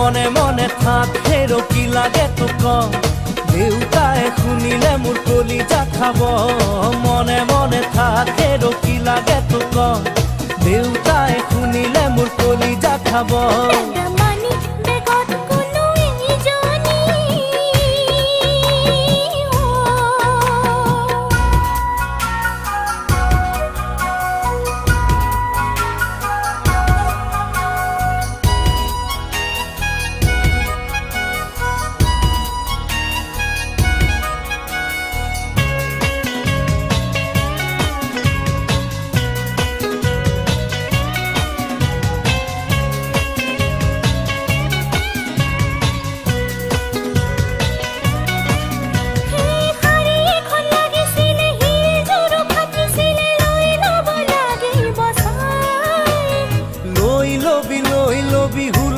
মনে মনে থাক হেৰো কি লাগে তোক দেউতাই শুনিলে মোৰ কলিজা খাব মনে মনে থাক হেৰো কি লাগে তোক দেউতাই শুনিলে মোৰ কলিজা খাব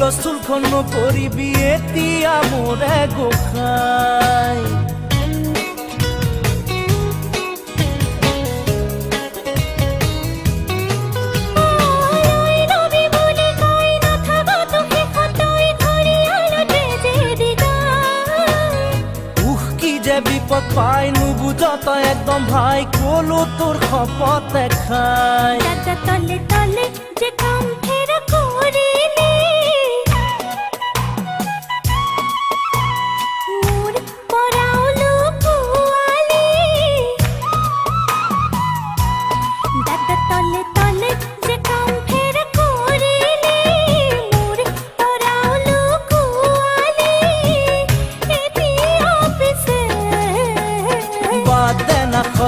হুলস্থুলখন নকৰিবি এতিয়া মোৰে গোসাঁই কি যে বিপদ পাই নুবুঝ তই একদম ভাই কলো তোৰ শপতে খাই তলে তলে যে কাম ফেৰা কৰিলি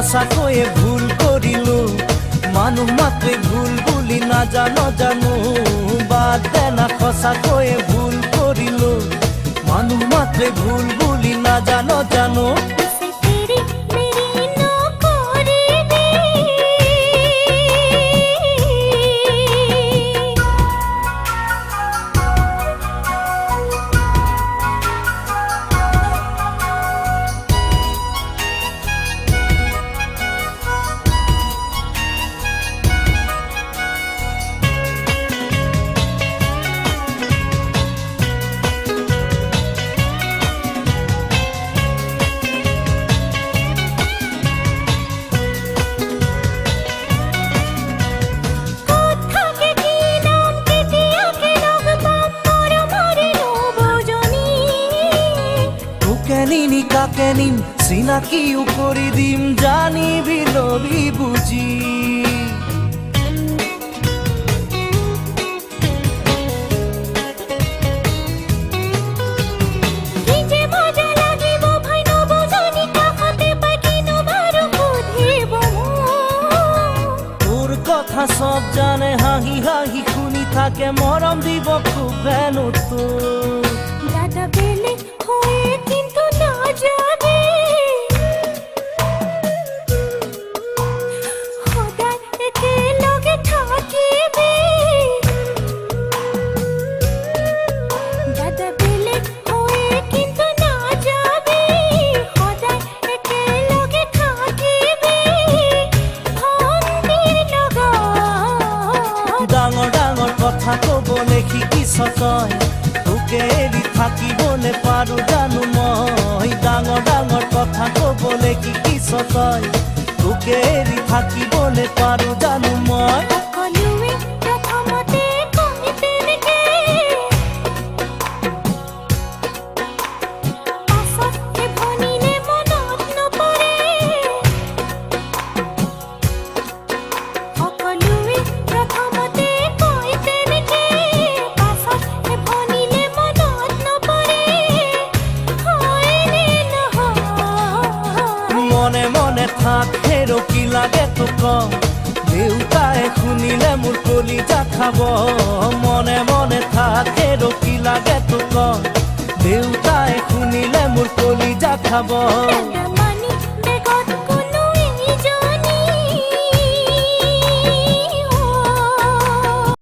সঁচাকৈয়ে ভুল কৰিলো মানুহ মাত্ৰে ভুল বুলি নাজানো জানো বাদ দে না সঁচাকৈয়ে ভুল কৰিলো মানুহ মাত্ৰে ভুল বুলি নাজানো জানো কাকে নিম চিনাকিও কৰি দিম জানিবি লবি বুজি তোৰ কথা সব জানে হাঁহি হাঁহি শুনি থাকে মৰম দিব খুব হেনো তোৰ দাদা বেলে হয়ে কিন্তু না যাবে সদায় একেলগে থাকিবি দাদা বেলে হয়ে কিন্তু না যাবে সদায় একেলগে থাকিবি ভণ্টিৰ লগত ডাঙৰ ডাঙৰ কথা ক'বলৈ শিকিছ তই তোকে এৰি থাকিবলৈ পাৰো জানো মই ডাঙৰ ডাঙৰ কথা ক'বলৈ শিকিছ তই তোকে এৰি থাকিবলৈ পাৰো জানো মই সকলোৱে প্ৰথমতে কয় তেনেকে পাছত ভনিলে মনত নপৰে সকলোৱে প্ৰথমতে কয় তেনেকে পাছত ভনিলে মনত নপৰে হয়নে নহয় মনে মনে থাক হেৰো কি লাগে তোক দেউতাই শুনিলে মোৰ কলিজা খাব মনে মনে থাক হেৰো কি লাগে তোক দেউতাই শুনিলে মোৰ কলিজা খাব